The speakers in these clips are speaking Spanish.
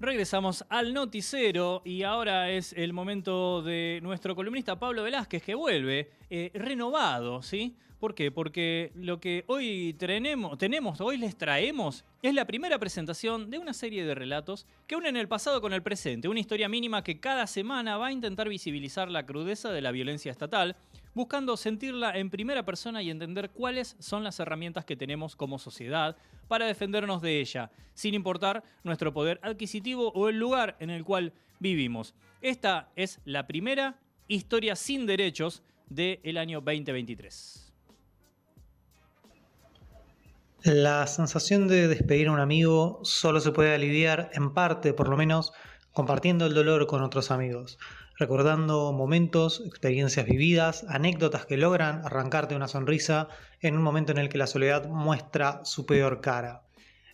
Regresamos al noticiero y ahora es el momento de nuestro columnista Pablo Velázquez, que vuelve renovado, ¿sí? ¿Por qué? Porque lo que hoy hoy les traemos es la primera presentación de una serie de relatos que unen el pasado con el presente, una historia mínima que cada semana va a intentar visibilizar la crudeza de la violencia estatal, buscando sentirla en primera persona y entender cuáles son las herramientas que tenemos como sociedad para defendernos de ella, sin importar nuestro poder adquisitivo o el lugar en el cual vivimos. Esta es la primera historia sin derechos del año 2023. La sensación de despedir a un amigo solo se puede aliviar, en parte por lo menos, compartiendo el dolor con otros amigos, recordando momentos, experiencias vividas, anécdotas que logran arrancarte una sonrisa en un momento en el que la soledad muestra su peor cara.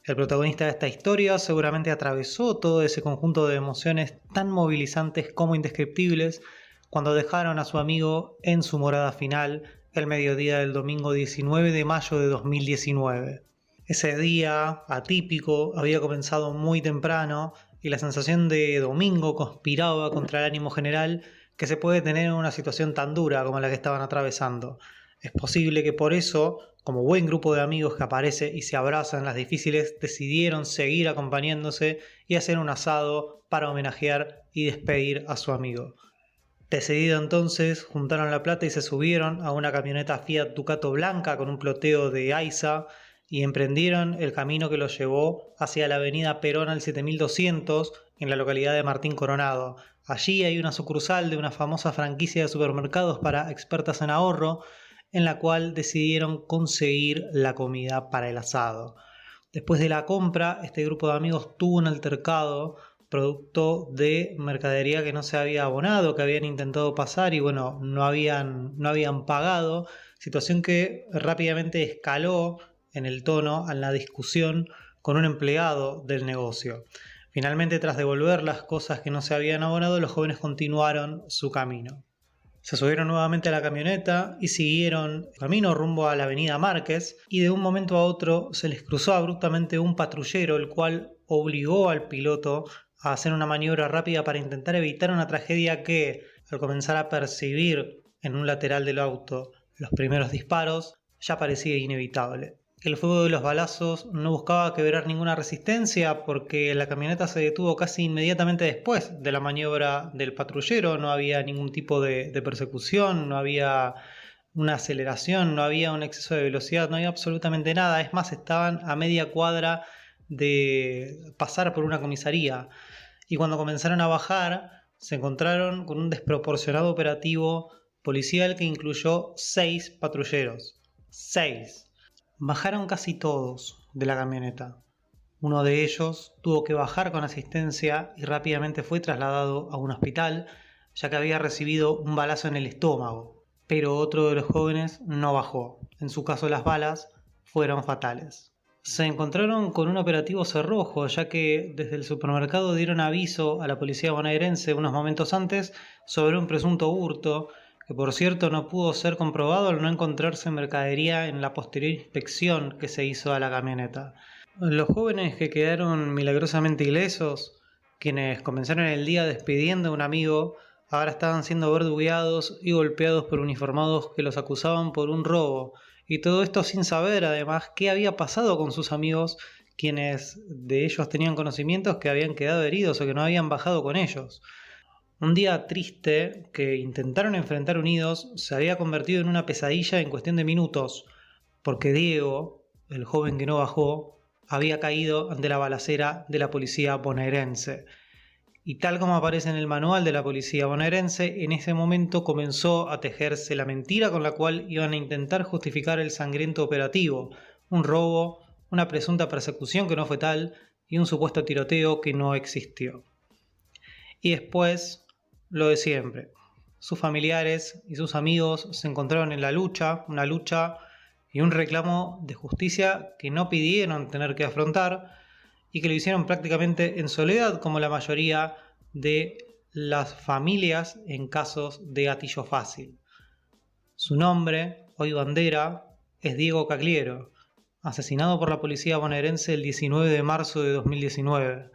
El protagonista de esta historia seguramente atravesó todo ese conjunto de emociones tan movilizantes como indescriptibles cuando dejaron a su amigo en su morada final el mediodía del domingo 19 de mayo de 2019. Ese día atípico había comenzado muy temprano y la sensación de domingo conspiraba contra el ánimo general que se puede tener en una situación tan dura como la que estaban atravesando. Es posible que por eso, como buen grupo de amigos que aparece y se abraza en las difíciles, decidieron seguir acompañándose y hacer un asado para homenajear y despedir a su amigo. Decidido entonces, juntaron la plata y se subieron a una camioneta Fiat Ducato blanca con un ploteo de Aiza y emprendieron el camino que los llevó hacia la avenida Perón al 7200 en la localidad de Martín Coronado. Allí hay una sucursal de una famosa franquicia de supermercados para expertas en ahorro, en la cual decidieron conseguir la comida para el asado. Después de la compra, este grupo de amigos tuvo un altercado producto de mercadería que no se había abonado, que habían intentado pasar y bueno, no habían pagado, situación que rápidamente escaló en el tono, en la discusión con un empleado del negocio. Finalmente, tras devolver las cosas que no se habían abonado, los jóvenes continuaron su camino. Se subieron nuevamente a la camioneta y siguieron camino rumbo a la avenida Márquez y de un momento a otro se les cruzó abruptamente un patrullero, el cual obligó al piloto a hacer una maniobra rápida para intentar evitar una tragedia que, al comenzar a percibir en un lateral del auto los primeros disparos, ya parecía inevitable. El fuego de los balazos no buscaba quebrar ninguna resistencia porque la camioneta se detuvo casi inmediatamente después de la maniobra del patrullero. No había ningún tipo de persecución, no había una aceleración, no había un exceso de velocidad, no había absolutamente nada. Es más, estaban a media cuadra de pasar por una comisaría. Y cuando comenzaron a bajar, se encontraron con un desproporcionado operativo policial que incluyó 6 patrulleros. 6. Bajaron casi todos de la camioneta. Uno de ellos tuvo que bajar con asistencia y rápidamente fue trasladado a un hospital, ya que había recibido un balazo en el estómago. Pero otro de los jóvenes no bajó. En su caso, las balas fueron fatales. Se encontraron con un operativo cerrojo, ya que desde el supermercado dieron aviso a la policía bonaerense unos momentos antes sobre un presunto hurto, que por cierto no pudo ser comprobado al no encontrarse mercadería en la posterior inspección que se hizo a la camioneta. Los jóvenes que quedaron milagrosamente ilesos, quienes comenzaron el día despidiendo a un amigo, ahora estaban siendo verdugueados y golpeados por uniformados que los acusaban por un robo. Y todo esto sin saber, además, qué había pasado con sus amigos, quienes de ellos tenían conocimientos que habían quedado heridos o que no habían bajado con ellos. Un día triste que intentaron enfrentar unidos se había convertido en una pesadilla en cuestión de minutos, porque Diego, el joven que no bajó, había caído ante la balacera de la policía bonaerense. Y tal como aparece en el manual de la policía bonaerense, en ese momento comenzó a tejerse la mentira con la cual iban a intentar justificar el sangriento operativo, un robo, una presunta persecución que no fue tal y un supuesto tiroteo que no existió. Y después, lo de siempre. Sus familiares y sus amigos se encontraron en la lucha, una lucha y un reclamo de justicia que no pidieron tener que afrontar, y que lo hicieron prácticamente en soledad, como la mayoría de las familias en casos de gatillo fácil. Su nombre, hoy bandera, es Diego Cagliero, asesinado por la policía bonaerense el 19 de marzo de 2019.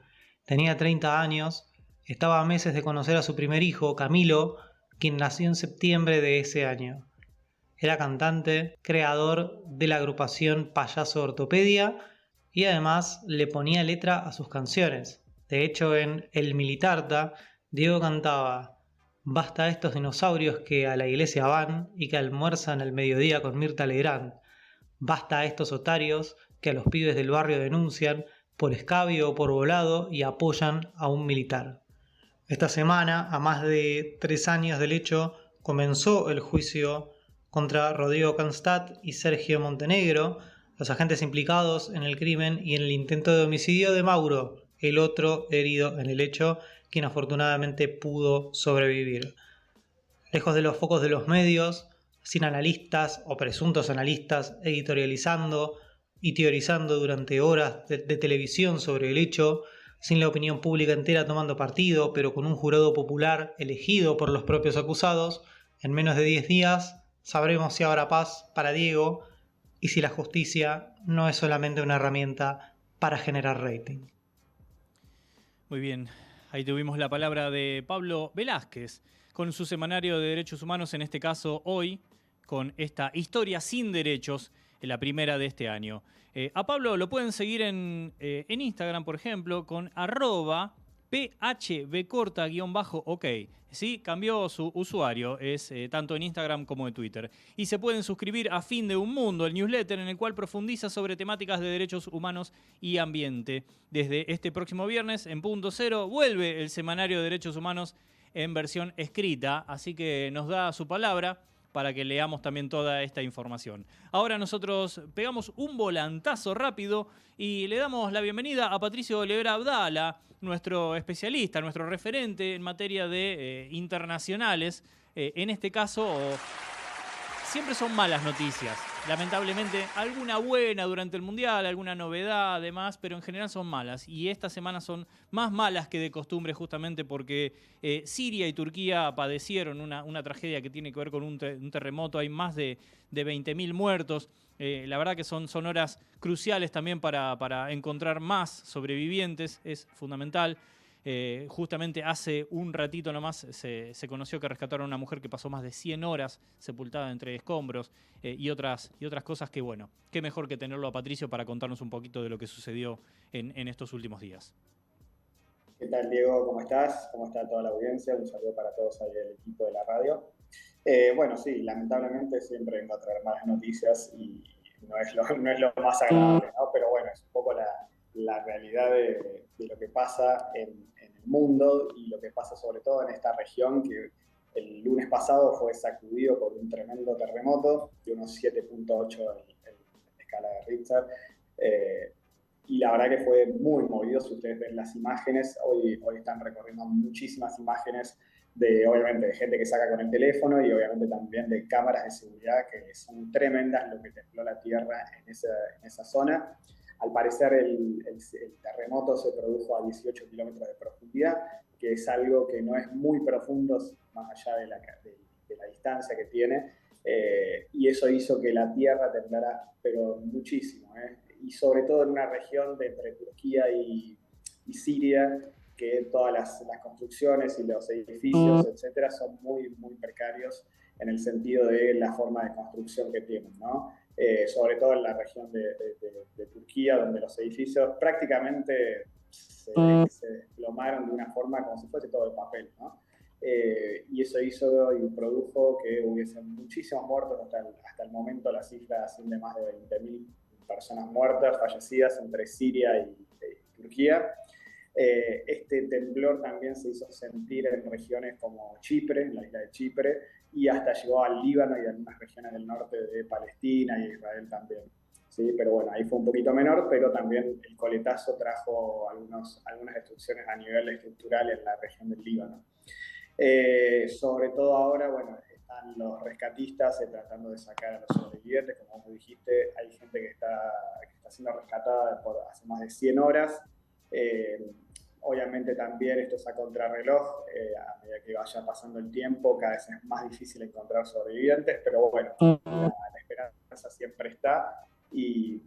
Tenía 30 años, estaba a meses de conocer a su primer hijo, Camilo, quien nació en septiembre de ese año. Era cantante, creador de la agrupación Payaso Ortopedia y además le ponía letra a sus canciones. De hecho, en El Militarta, Diego cantaba: "Basta estos dinosaurios que a la iglesia van y que almuerzan al mediodía con Mirta Legrand. Basta estos otarios que a los pibes del barrio denuncian por escabio o por volado y apoyan a un militar". Esta semana, a más de 3 años del hecho, comenzó el juicio contra Rodrigo Canstad y Sergio Montenegro, los agentes implicados en el crimen y en el intento de homicidio de Mauro, el otro herido en el hecho, quien afortunadamente pudo sobrevivir. Lejos de los focos de los medios, sin analistas o presuntos analistas editorializando y teorizando durante horas de televisión sobre el hecho, sin la opinión pública entera tomando partido, pero con un jurado popular elegido por los propios acusados, en menos de 10 días sabremos si habrá paz para Diego y si la justicia no es solamente una herramienta para generar rating. Muy bien, ahí tuvimos la palabra de Pablo Velázquez con su semanario de derechos humanos, en este caso hoy, con esta Historia sin derechos, la primera de este año. A Pablo lo pueden seguir en Instagram, por ejemplo, con @phbcorta_ok. Sí, cambió su usuario, es tanto en Instagram como en Twitter. Y se pueden suscribir a Fin de un Mundo, el newsletter en el cual profundiza sobre temáticas de derechos humanos y ambiente. Desde este próximo viernes, en punto cero, vuelve el semanario de derechos humanos en versión escrita, así que nos da su palabra para que leamos también toda esta información. Ahora nosotros pegamos un volantazo rápido y le damos la bienvenida a Patricio Lebra Abdala, nuestro especialista, nuestro referente en materia de internacionales. En este caso, siempre son malas noticias. Lamentablemente, alguna buena durante el Mundial, alguna novedad además, pero en general son malas. Y estas semanas son más malas que de costumbre justamente porque Siria y Turquía padecieron una tragedia que tiene que ver con un terremoto. Hay más de 20.000 muertos. La verdad que son horas cruciales también para encontrar más sobrevivientes. Es fundamental. Justamente hace un ratito nomás se conoció que rescataron a una mujer que pasó más de 100 horas sepultada entre escombros y otras cosas que, bueno, qué mejor que tenerlo a Patricio para contarnos un poquito de lo que sucedió en estos últimos días. ¿Qué tal, Diego? ¿Cómo estás? ¿Cómo está toda la audiencia? Un saludo para todos ahí del equipo de la radio. Bueno, sí, lamentablemente siempre vengo a traer malas noticias y no es lo más agradable, ¿no? Pero bueno, es un poco la realidad de lo que pasa en el mundo y lo que pasa sobre todo en esta región que el lunes pasado fue sacudido por un tremendo terremoto de unos 7.8 en escala de Richter. Y la verdad que fue muy movido. Si ustedes ven las imágenes, hoy están recorriendo muchísimas imágenes obviamente, de gente que saca con el teléfono y obviamente también de cámaras de seguridad que son tremendas lo que tembló la tierra en esa zona. Al parecer el terremoto se produjo a 18 kilómetros de profundidad, que es algo que no es muy profundo, más allá de la distancia que tiene, y eso hizo que la tierra temblara, pero muchísimo, y sobre todo en una región de entre Turquía y Siria, que todas las construcciones y los edificios, etcétera, son muy, muy precarios en el sentido de la forma de construcción que tienen, ¿no? Sobre todo en la región de Turquía, donde los edificios prácticamente se desplomaron de una forma como si fuese todo de papel, ¿no? Y eso hizo y produjo que hubiesen muchísimos muertos. Hasta el momento la cifra asciende a más de 20.000 personas muertas, fallecidas entre Siria y Turquía. Este temblor también se hizo sentir en regiones como Chipre, en la isla de Chipre, y hasta llegó al Líbano y a algunas regiones del norte de Palestina y Israel también. ¿Sí? Pero bueno, ahí fue un poquito menor, pero también el coletazo trajo algunas destrucciones a nivel estructural en la región del Líbano. Sobre todo ahora, bueno, están los rescatistas tratando de sacar a los sobrevivientes. Como vos dijiste, hay gente que está siendo rescatada por hace más de 100 horas. Obviamente también esto es a contrarreloj, a medida que vaya pasando el tiempo cada vez es más difícil encontrar sobrevivientes, pero bueno, la esperanza siempre está. y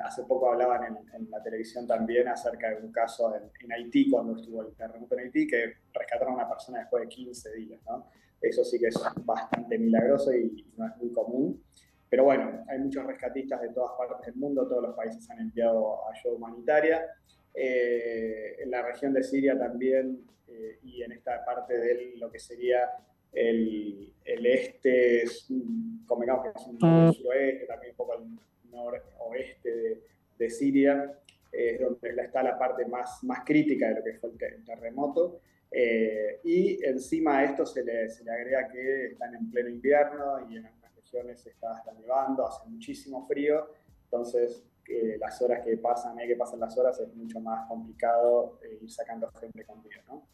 hace poco hablaban en la televisión también acerca de un caso en Haití, cuando estuvo el terremoto en Haití, que rescataron a una persona después de 15 días, ¿no? Eso sí que es bastante milagroso y no es muy común. Pero bueno, hay muchos rescatistas de todas partes del mundo, todos los países han enviado ayuda humanitaria. En la región de Siria también, y en esta parte de lo que sería el este, convengamos que es un poco el suroeste, también un poco el noroeste de Siria, es donde está la parte más crítica de lo que fue el terremoto. Y encima a esto se le agrega que están en pleno invierno y en algunas regiones está hasta nevando, hace muchísimo frío, entonces las horas que pasan, que pasan las horas, es mucho más complicado ir sacando gente con vida, ¿no?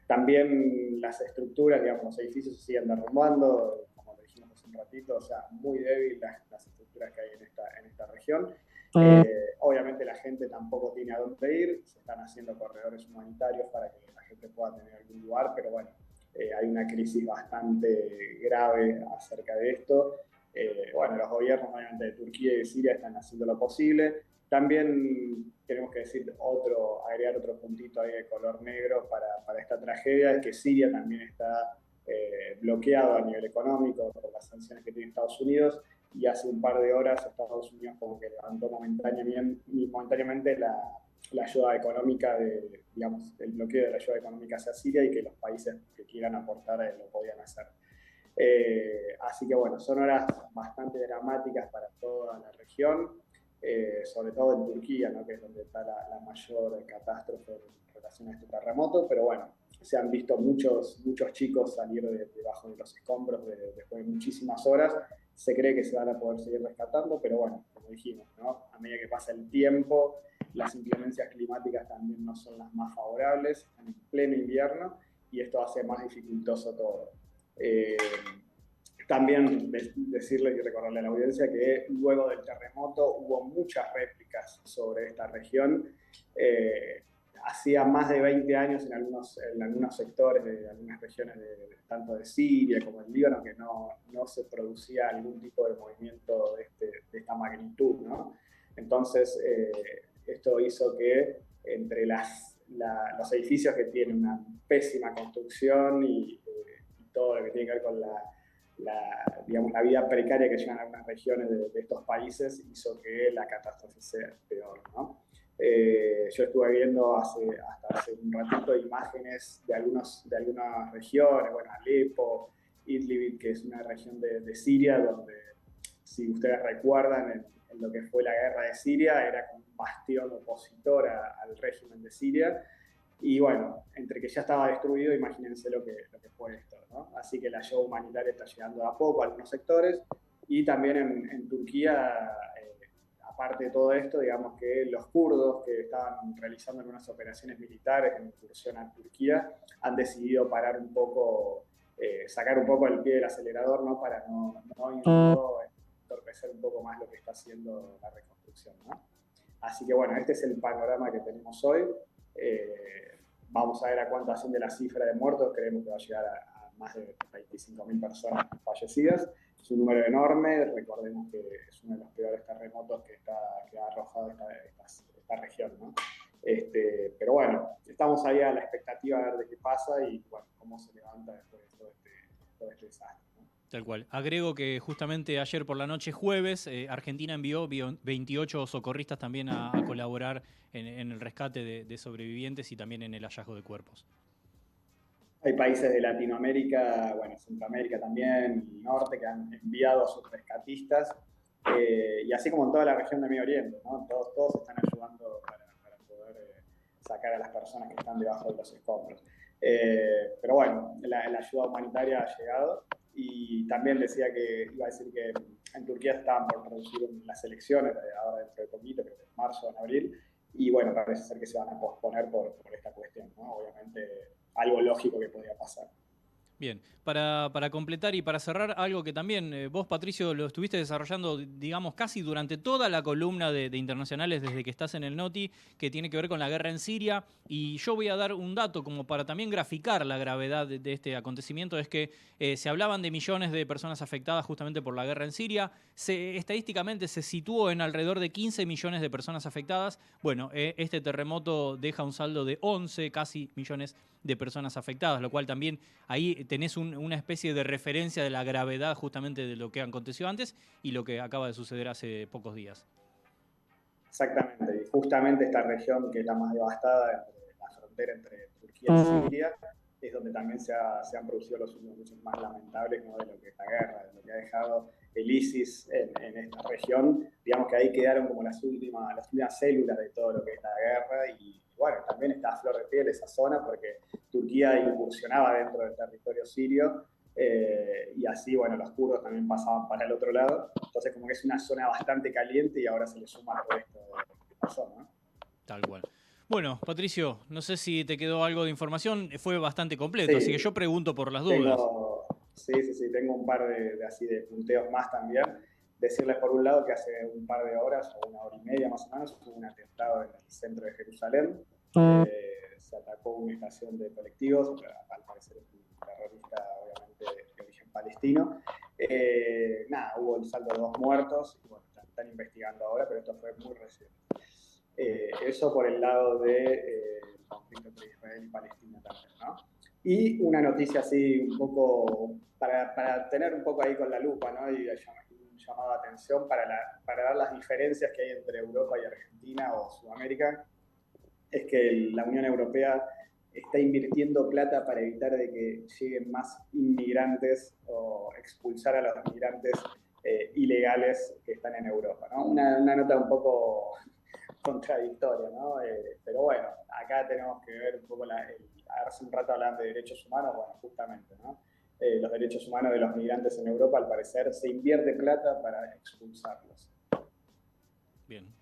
También las estructuras, digamos, los edificios se siguen derrumbando, como lo dijimos hace un ratito, o sea, muy débil las estructuras que hay en esta región. Obviamente la gente tampoco tiene a dónde ir, se están haciendo corredores humanitarios para que la gente pueda tener algún lugar, pero bueno, hay una crisis bastante grave acerca de esto. Bueno, los gobiernos obviamente de Turquía y de Siria están haciendo lo posible. También tenemos que agregar otro puntito ahí de color negro para esta tragedia, es que Siria también está bloqueado a nivel económico por las sanciones que tiene Estados Unidos, y hace un par de horas Estados Unidos como que levantó momentáneamente la ayuda económica, digamos, el bloqueo de la ayuda económica hacia Siria, y que los países que quieran aportar lo podían hacer. Así que bueno, son horas bastante dramáticas para toda la región, sobre todo en Turquía, ¿no? Que es donde está la mayor catástrofe en relación a este terremoto, pero bueno, se han visto muchos chicos salir debajo de los escombros después de muchísimas horas. Se cree que se van a poder seguir rescatando, pero bueno, como dijimos, ¿no? A medida que pasa el tiempo, las inclemencias climáticas también no son las más favorables, están en pleno invierno y esto hace más dificultoso todo. También decirle y recordarle a la audiencia que luego del terremoto hubo muchas réplicas sobre esta región. Hacía más de 20 años en algunos sectores de algunas regiones tanto de Siria como del Líbano que no se producía algún tipo de movimiento de esta magnitud, ¿no? Entonces esto hizo que entre los edificios que tienen una pésima construcción y todo lo que tiene que ver con digamos, la vida precaria que llevan algunas regiones de estos países, hizo que la catástrofe sea peor, ¿no? Yo estuve viendo hasta hace un ratito imágenes de algunas regiones, bueno, Alepo, Idlib, que es una región de Siria, donde, si ustedes recuerdan, en lo que fue la guerra de Siria, era como un bastión opositor al régimen de Siria. Y bueno, entre que ya estaba destruido, imagínense lo que fue esto, ¿no? Así que la ayuda humanitaria está llegando de a poco a algunos sectores, y también en Turquía, aparte de todo esto, digamos que los kurdos que estaban realizando algunas operaciones militares en incursión a Turquía han decidido parar un poco, sacar un poco el pie del acelerador, ¿no? Para no entorpecer un poco más lo que está haciendo la reconstrucción, ¿no? Así que bueno, este es el panorama que tenemos hoy. Vamos a ver a cuánto asciende la cifra de muertos. Creemos que va a llegar a más de 25.000 personas fallecidas. Es un número enorme. Recordemos que es uno de los peores terremotos que ha arrojado esta región, ¿no? Pero bueno, estamos ahí a la expectativa de ver de qué pasa y bueno, cómo se levanta después de todo este desastre, ¿no? Tal cual. Agrego que justamente ayer por la noche, jueves, Argentina envió 28 socorristas también a colaborar en el rescate de sobrevivientes y también en el hallazgo de cuerpos. Hay países de Latinoamérica, bueno, Centroamérica también, y norte, que han enviado a sus rescatistas, y así como en toda la región de Medio Oriente, ¿no? Todos están ayudando para poder sacar a las personas que están debajo de los escombros. Pero bueno, la ayuda humanitaria ha llegado. Y también iba a decir que en Turquía estaban por producir las elecciones, ahora dentro de poquito, creo que en marzo o en abril, y bueno, parece ser que se van a posponer por esta cuestión, ¿no? Obviamente, algo lógico que podría pasar. Bien, para completar y para cerrar, algo que también vos, Patricio, lo estuviste desarrollando, digamos, casi durante toda la columna de internacionales desde que estás en el Noti, que tiene que ver con la guerra en Siria. Y yo voy a dar un dato como para también graficar la gravedad de este acontecimiento, es que se hablaban de millones de personas afectadas justamente por la guerra en Siria. Estadísticamente se situó en alrededor de 15 millones de personas afectadas. Bueno, este terremoto deja un saldo de 11 casi millones de personas afectadas, lo cual también ahí tenés una especie de referencia de la gravedad justamente de lo que aconteció antes y lo que acaba de suceder hace pocos días. Exactamente, y justamente esta región que es la más devastada, entre la frontera entre Turquía y Siria, es donde también se han producido los últimos hechos más lamentables, ¿no?, de lo que es la guerra, de lo que ha dejado el ISIS en esta región. Digamos que ahí quedaron como las últimas células de todo lo que es la guerra, y bueno, también está a flor de piel esa zona porque Turquía incursionaba dentro del territorio sirio, y así, bueno, los kurdos también pasaban para el otro lado. Entonces, como que es una zona bastante caliente y ahora se le suma todo esto que pasó, ¿no? Tal cual. Bueno, Patricio, no sé si te quedó algo de información, fue bastante completo, sí, así que yo pregunto por las dudas. Sí, tengo un par de punteos más también. Decirles por un lado que hace un par de horas, o una hora y media más o menos, hubo un atentado en el centro de Jerusalén. Se atacó una estación de colectivos, al parecer es un terrorista, obviamente, de origen palestino. Hubo el saldo de 2 muertos, y bueno, están investigando ahora, pero esto fue muy reciente. Eso por el lado del conflicto entre Israel y Palestina también, ¿no? Y una noticia así un poco, para tener un poco ahí con la lupa, ¿no?, y un llamado de atención para ver las diferencias que hay entre Europa y Argentina o Sudamérica, es que la Unión Europea está invirtiendo plata para evitar de que lleguen más inmigrantes o expulsar a los inmigrantes ilegales que están en Europa, ¿no? Una nota un poco contradictoria, ¿no? Pero bueno, acá tenemos que ver un poco, hace un rato hablando de derechos humanos, bueno, justamente, ¿no? Los derechos humanos de los migrantes en Europa, al parecer, se invierte plata para expulsarlos. Bien,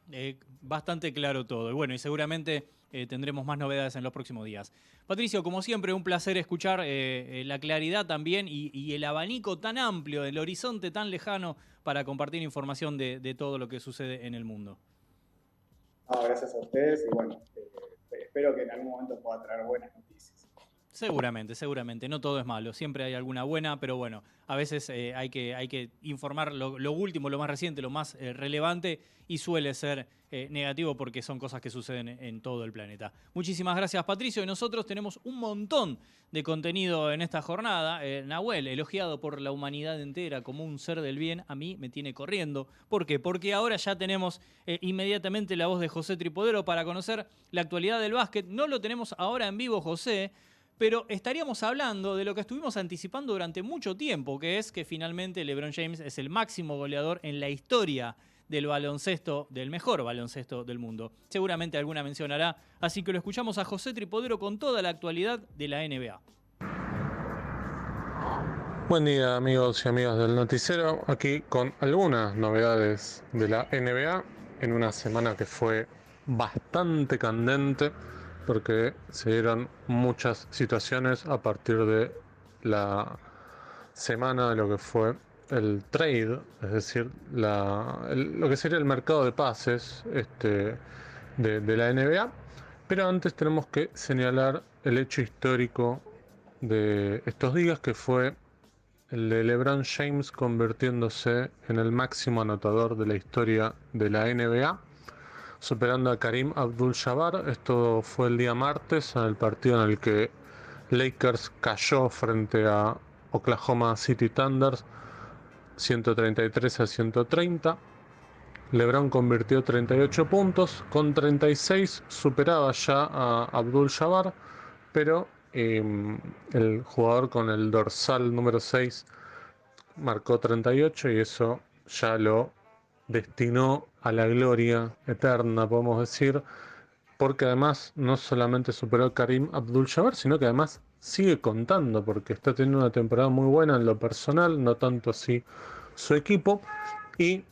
bastante claro todo. Y bueno, y seguramente tendremos más novedades en los próximos días. Patricio, como siempre, un placer escuchar la claridad también y el abanico tan amplio, el horizonte tan lejano para compartir información de todo lo que sucede en el mundo. Gracias a ustedes y bueno, espero que en algún momento pueda traer buenas noticias. Seguramente. No todo es malo. Siempre hay alguna buena, pero bueno, a veces hay que informar lo último, lo más reciente, lo más relevante, y suele ser negativo porque son cosas que suceden en todo el planeta. Muchísimas gracias, Patricio. Y nosotros tenemos un montón de contenido en esta jornada. Nahuel, elogiado por la humanidad entera como un ser del bien, a mí me tiene corriendo. ¿Por qué? Porque ahora ya tenemos inmediatamente la voz de José Tripodero para conocer la actualidad del básquet. No lo tenemos ahora en vivo, José, pero estaríamos hablando de lo que estuvimos anticipando durante mucho tiempo, que es que finalmente LeBron James es el máximo goleador en la historia del baloncesto, del mejor baloncesto del mundo. Seguramente alguna mencionará, así que lo escuchamos a José Tripodero con toda la actualidad de la NBA. Buen día, amigos y amigas del noticiero, aquí con algunas novedades de la NBA en una semana que fue bastante candente, porque se dieron muchas situaciones a partir de la semana de lo que fue el trade, es decir, lo que sería el mercado de pases de la NBA. Pero antes tenemos que señalar el hecho histórico de estos días, que fue el de LeBron James convirtiéndose en el máximo anotador de la historia de la NBA, superando a Kareem Abdul-Jabbar. Esto fue el día martes, en el partido en el que Lakers cayó frente a Oklahoma City Thunder 133-130. LeBron convirtió 38 puntos, con 36 superaba ya a Abdul-Jabbar, pero el jugador con el dorsal número 6 marcó 38 y eso ya lo destinó a la gloria eterna, podemos decir, porque además no solamente superó a Kareem Abdul-Jabbar, sino que además sigue contando, porque está teniendo una temporada muy buena en lo personal, no tanto así su equipo, y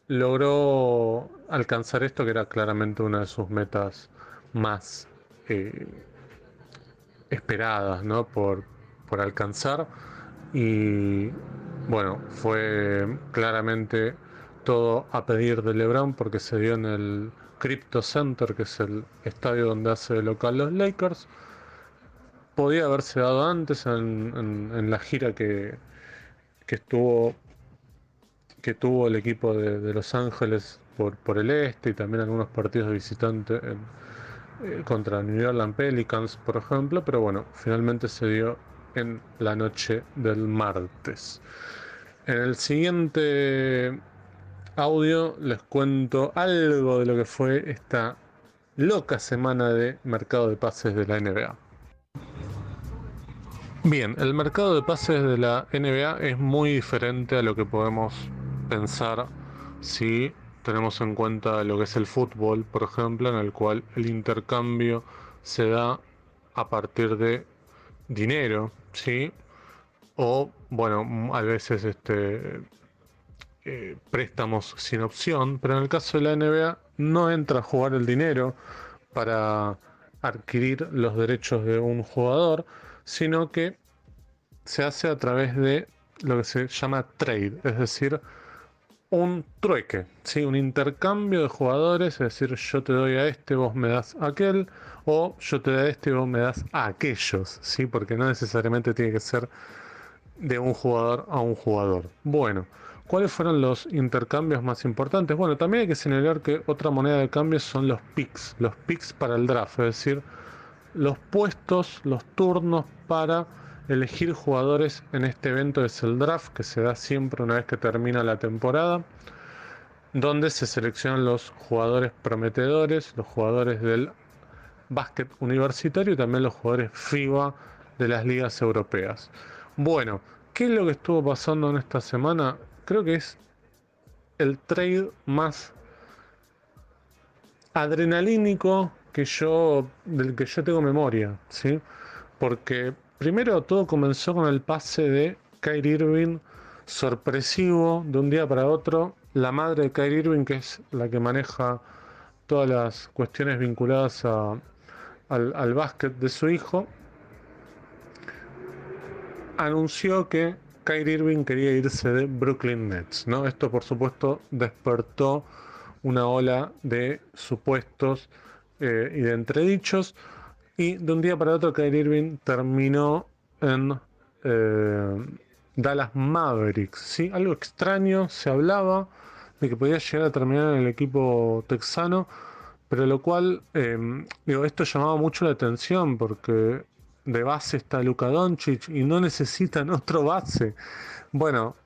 logró alcanzar esto, que era claramente una de sus metas más esperadas, ¿no? por por alcanzar. Y bueno, fue claramente todo a pedir de LeBron porque se dio en el Crypto Center, que es el estadio donde hace de local los Lakers. Podía haberse dado antes en la gira que estuvo que tuvo el equipo de Los Ángeles por el este, y también algunos partidos de visitante contra New Orleans Pelicans, por ejemplo, pero bueno, finalmente se dio en la noche del martes. En el siguiente audio les cuento algo de lo que fue esta loca semana de mercado de pases de la NBA. Bien, el mercado de pases de la NBA es muy diferente a lo que podemos pensar si tenemos en cuenta lo que es el fútbol, por ejemplo, en el cual el intercambio se da a partir de dinero, ¿sí? O, bueno, a veces préstamos sin opción, pero en el caso de la NBA no entra a jugar el dinero para adquirir los derechos de un jugador, sino que se hace a través de lo que se llama trade, es decir, un trueque, ¿sí? Un intercambio de jugadores, es decir, yo te doy a este, vos me das a aquel, o yo te doy a este y vos me das a aquellos, ¿sí? Porque no necesariamente tiene que ser de un jugador a un jugador. Bueno, ¿cuáles fueron los intercambios más importantes? Bueno, también hay que señalar que otra moneda de cambio son los picks para el draft, es decir, los puestos, los turnos para elegir jugadores en este evento. Es el draft, que se da siempre una vez que termina la temporada, donde se seleccionan los jugadores prometedores, los jugadores del básquet universitario y también los jugadores FIBA de las ligas europeas. Bueno, ¿qué es lo que estuvo pasando en esta semana? Creo que es el trade más adrenalínico del que yo tengo memoria, ¿sí? Porque primero todo comenzó con el pase de Kyrie Irving, sorpresivo, de un día para otro. La madre de Kyrie Irving, que es la que maneja todas las cuestiones vinculadas al básquet de su hijo, anunció que Kyrie Irving quería irse de Brooklyn Nets, ¿no? Esto, por supuesto, despertó una ola de supuestos y de entredichos, y de un día para otro Kyrie Irving terminó en Dallas Mavericks, ¿sí? Algo extraño, se hablaba de que podía llegar a terminar en el equipo texano, pero lo cual, esto llamaba mucho la atención porque de base está Luka Doncic y no necesitan otro base. Bueno,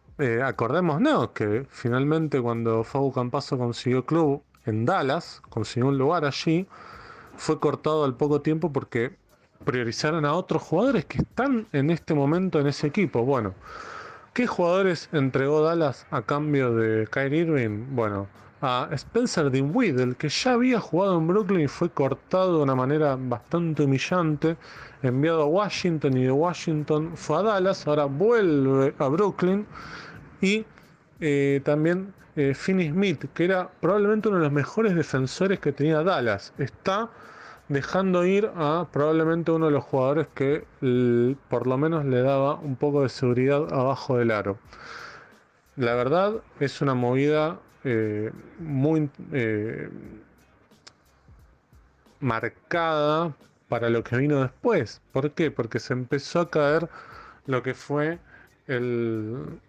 acordémonos que finalmente cuando Facu Campazzo consiguió club en Dallas, consiguió un lugar allí, fue cortado al poco tiempo porque priorizaron a otros jugadores que están en este momento en ese equipo. Bueno, ¿qué jugadores entregó Dallas a cambio de Kyrie Irving? Bueno, a Spencer Dinwiddie, que ya había jugado en Brooklyn y fue cortado de una manera bastante humillante, enviado a Washington, y de Washington fue a Dallas, ahora vuelve a Brooklyn. Y también Finney Smith, que era probablemente uno de los mejores defensores que tenía Dallas, está dejando ir a probablemente uno de los jugadores que por lo menos le daba un poco de seguridad abajo del aro. La verdad es una movida muy marcada para lo que vino después. ¿Por qué? Porque se empezó a caer lo que fue el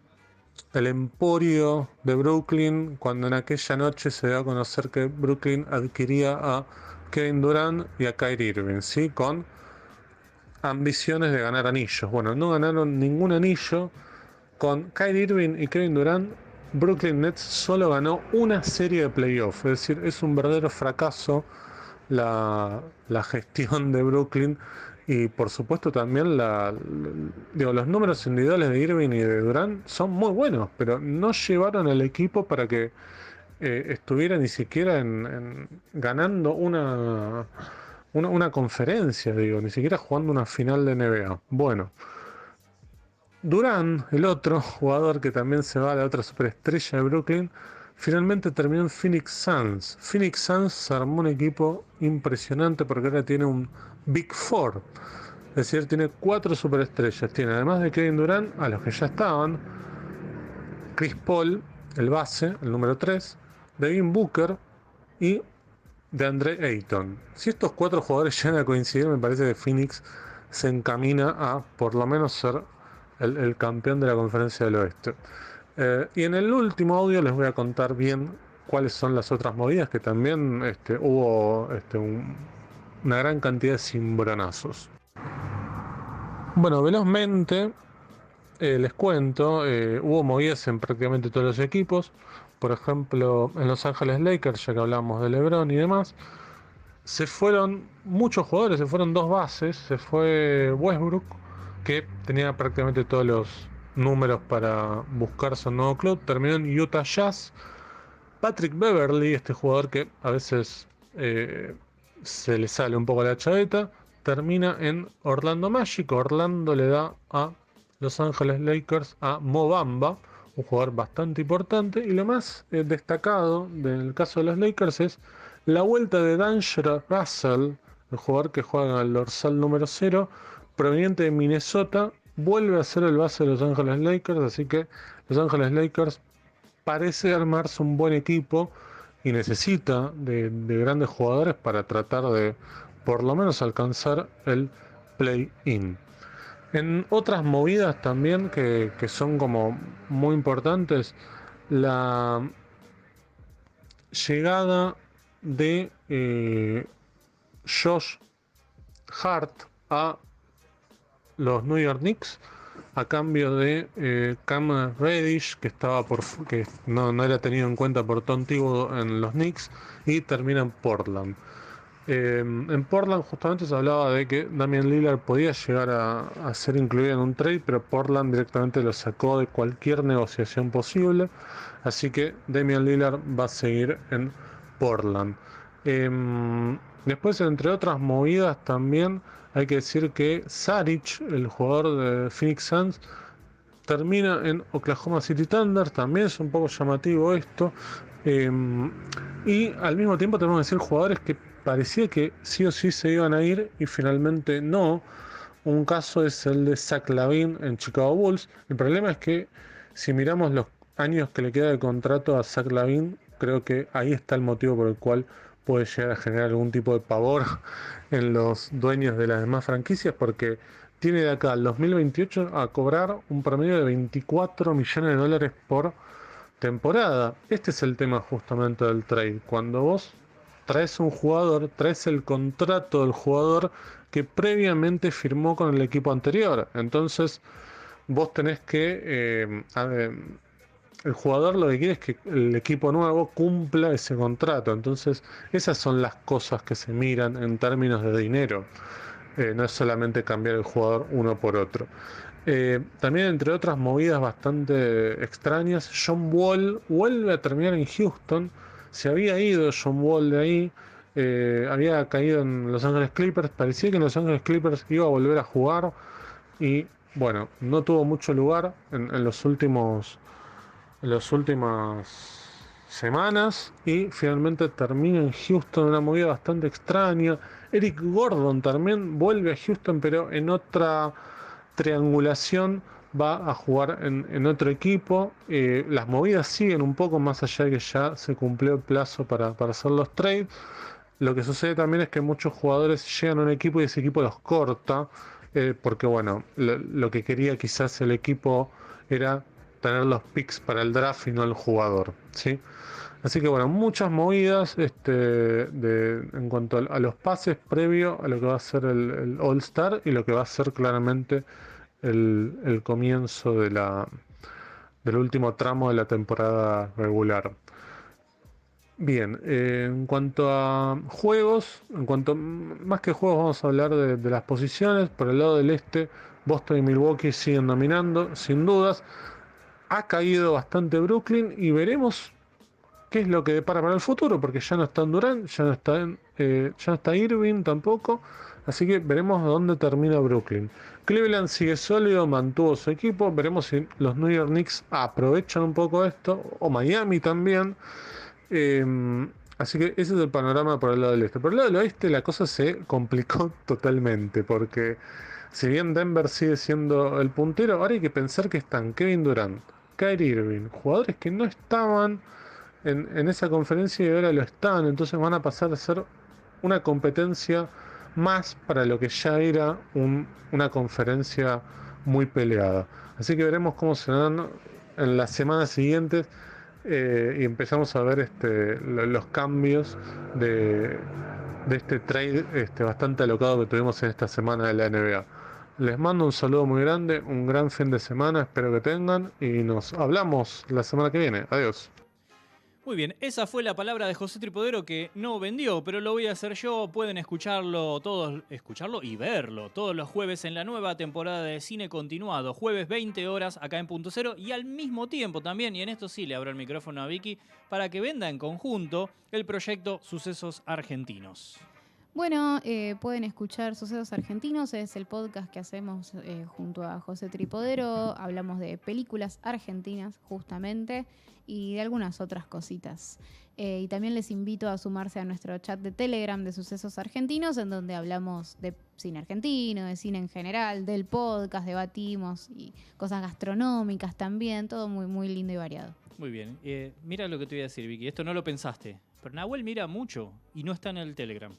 emporio de Brooklyn, cuando en aquella noche se dio a conocer que Brooklyn adquiría a Kevin Durant y a Kyrie Irving, ¿sí? Con ambiciones de ganar anillos. Bueno, no ganaron ningún anillo. Con Kyrie Irving y Kevin Durant, Brooklyn Nets solo ganó una serie de playoffs. Es decir, es un verdadero fracaso la gestión de Brooklyn. Y por supuesto también los números individuales de Irving y de Durant son muy buenos, pero no llevaron al equipo para que estuviera ni siquiera ganando una conferencia, ni siquiera jugando una final de NBA. Bueno, Durant, el otro jugador que también se va, la otra superestrella de Brooklyn, finalmente terminó en Phoenix Suns. Phoenix Suns armó un equipo impresionante porque ahora tiene un Big Four. Es decir, tiene 4 superestrellas. Tiene, además de Kevin Durant, a los que ya estaban, Chris Paul, el base, el número 3, Devin Booker y DeAndre Ayton. Si estos 4 jugadores llegan a coincidir, me parece que Phoenix se encamina a por lo menos ser el campeón de la Conferencia del Oeste. Y en el último audio les voy a contar bien cuáles son las otras movidas, que también hubo una gran cantidad de cimbronazos. Bueno, velozmente les cuento, hubo movidas en prácticamente todos los equipos. Por ejemplo, en Los Ángeles Lakers, ya que hablamos de LeBron y demás, se fueron muchos jugadores, se fueron 2 bases. Se fue Westbrook, que tenía prácticamente todos los números para buscarse un nuevo club, terminó en Utah Jazz. Patrick Beverley, este jugador que a veces se le sale un poco la chaveta, termina en Orlando Magic. Orlando le da a Los Ángeles Lakers a Mo Bamba, un jugador bastante importante. Y lo más destacado del caso de los Lakers es la vuelta de D'Angelo Russell, el jugador que juega en el dorsal número 0, proveniente de Minnesota, vuelve a ser el base de Los Ángeles Lakers. Así que Los Ángeles Lakers parece armarse un buen equipo y necesita de grandes jugadores para tratar de por lo menos alcanzar el play-in. En otras movidas también que son como muy importantes, la llegada de Josh Hart a los New York Knicks a cambio de Cam Reddish, que no era tenido en cuenta por Tom Thibodeau en los Knicks, y termina en Portland. En Portland justamente se hablaba de que Damian Lillard podía llegar a ser incluido en un trade, pero Portland directamente lo sacó de cualquier negociación posible. Así que Damian Lillard va a seguir en Portland. Después, entre otras movidas también, hay que decir que Saric, el jugador de Phoenix Suns, termina en Oklahoma City Thunder. También es un poco llamativo esto. Y al mismo tiempo tenemos que decir jugadores que parecía que sí o sí se iban a ir y finalmente no. Un caso es el de Zach LaVine en Chicago Bulls. El problema es que si miramos los años que le queda de contrato a Zach LaVine, creo que ahí está el motivo por el cual puede llegar a generar algún tipo de pavor en los dueños de las demás franquicias, porque tiene de acá al 2028 a cobrar un promedio de $24 millones por temporada. Este es el tema justamente del trade. Cuando vos traes un jugador, traes el contrato del jugador que previamente firmó con el equipo anterior. Entonces vos tenés que el jugador lo que quiere es que el equipo nuevo cumpla ese contrato. Entonces esas son las cosas que se miran en términos de dinero. No es solamente cambiar el jugador uno por otro. También, entre otras movidas bastante extrañas, John Wall vuelve a terminar en Houston. Se había ido John Wall de ahí, había caído en Los Ángeles Clippers. Parecía que en Los Ángeles Clippers iba a volver a jugar y bueno, no tuvo mucho lugar en las últimas semanas, y finalmente termina en Houston, una movida bastante extraña. Eric Gordon también vuelve a Houston, pero en otra triangulación va a jugar en otro equipo. Las movidas siguen un poco más allá de que ya se cumplió el plazo para hacer los trades. Lo que sucede también es que muchos jugadores llegan a un equipo y ese equipo los corta, porque bueno, lo que quería quizás el equipo era tener los picks para el draft y no el jugador, ¿sí? Así que bueno, muchas movidas en cuanto a los pases previo a lo que va a ser el All-Star y lo que va a ser claramente el comienzo del último tramo de la temporada regular. Bien, en cuanto a juegos, más que juegos, vamos a hablar de las posiciones. Por el lado del este, Boston y Milwaukee siguen dominando, sin dudas. Ha caído bastante Brooklyn y veremos qué es lo que depara para el futuro, porque ya no está Durant, ya no está Irving tampoco, así que veremos dónde termina Brooklyn. Cleveland sigue sólido, mantuvo su equipo, veremos si los New York Knicks aprovechan un poco esto, o Miami también. Así que ese es el panorama por el lado del este. Por el lado del oeste la cosa se complicó totalmente, porque si bien Denver sigue siendo el puntero, ahora hay que pensar que están Kevin Durant, Kyrie Irving, jugadores que no estaban en esa conferencia y ahora lo están, entonces van a pasar a ser una competencia más para lo que ya era una conferencia muy peleada. Así que veremos cómo se dan en las semanas siguientes y empezamos a ver los cambios de este trade bastante alocado que tuvimos en esta semana de la NBA. Les mando un saludo muy grande, un gran fin de semana, espero que tengan y nos hablamos la semana que viene. Adiós. Muy bien, esa fue la palabra de José Tripodero que no vendió, pero lo voy a hacer yo. Pueden escucharlo y verlo todos los jueves en la nueva temporada de Cine Continuado. Jueves 20 horas acá en Punto Cero y al mismo tiempo también, y en esto sí le abro el micrófono a Vicky, para que venda en conjunto el proyecto Sucesos Argentinos. Bueno, pueden escuchar Sucesos Argentinos, es el podcast que hacemos junto a José Tripodero. Hablamos de películas argentinas, justamente, y de algunas otras cositas. Y también les invito a sumarse a nuestro chat de Telegram de Sucesos Argentinos, en donde hablamos de cine argentino, de cine en general, del podcast, debatimos y cosas gastronómicas también, todo muy, muy lindo y variado. Muy bien, mira lo que te voy a decir, Vicky, esto no lo pensaste, pero Nahuel mira mucho y no está en el Telegram.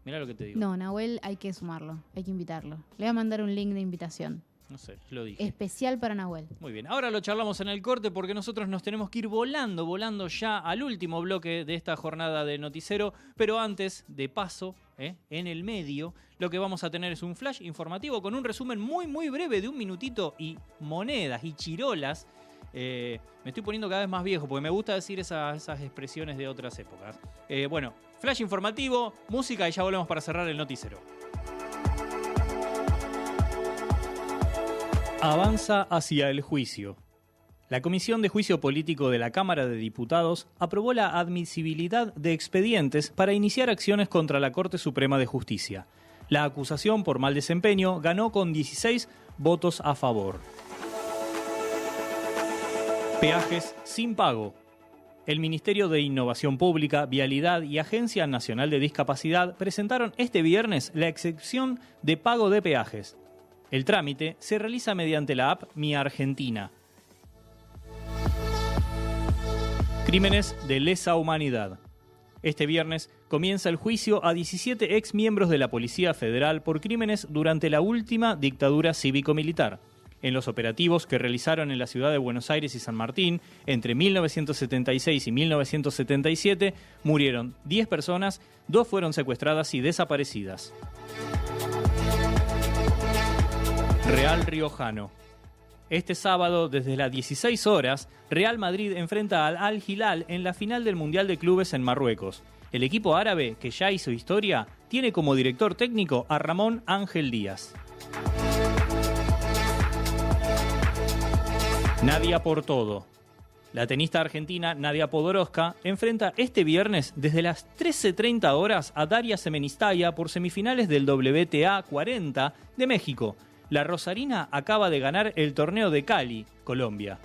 Mirá lo que te digo. No, Nahuel hay que sumarlo, hay que invitarlo. Le voy a mandar un link de invitación. No sé, lo dije. Especial para Nahuel. Muy bien, ahora lo charlamos en el corte porque nosotros nos tenemos que ir volando ya al último bloque de esta jornada de Noticiero. Pero antes, de paso, en el medio, lo que vamos a tener es un flash informativo con un resumen muy, muy breve de 1 minutito y monedas y chirolas. Me estoy poniendo cada vez más viejo porque me gusta decir esas expresiones de otras épocas. Bueno, flash informativo, música y ya volvemos para cerrar el Noticiero. Avanza hacia el juicio. La Comisión de Juicio Político de la Cámara de Diputados aprobó la admisibilidad de expedientes para iniciar acciones contra la Corte Suprema de Justicia. La acusación por mal desempeño ganó con 16 votos a favor. Peajes sin pago. El Ministerio de Innovación Pública, Vialidad y Agencia Nacional de Discapacidad presentaron este viernes la excepción de pago de peajes. El trámite se realiza mediante la app Mi Argentina. Crímenes de lesa humanidad. Este viernes comienza el juicio a 17 exmiembros de la Policía Federal por crímenes durante la última dictadura cívico-militar. En los operativos que realizaron en la ciudad de Buenos Aires y San Martín entre 1976 y 1977 murieron 10 personas, 2 fueron secuestradas y desaparecidas. Real Riojano. Este sábado, desde las 16 horas, Real Madrid enfrenta al Al Hilal en la final del Mundial de Clubes en Marruecos. El equipo árabe, que ya hizo historia, tiene como director técnico a Ramón Ángel Díaz. Nadia por todo. La tenista argentina Nadia Podoroska enfrenta este viernes desde las 13:30 horas a Daria Semenistaya por semifinales del WTA 40 de México. La rosarina acaba de ganar el torneo de Cali, Colombia.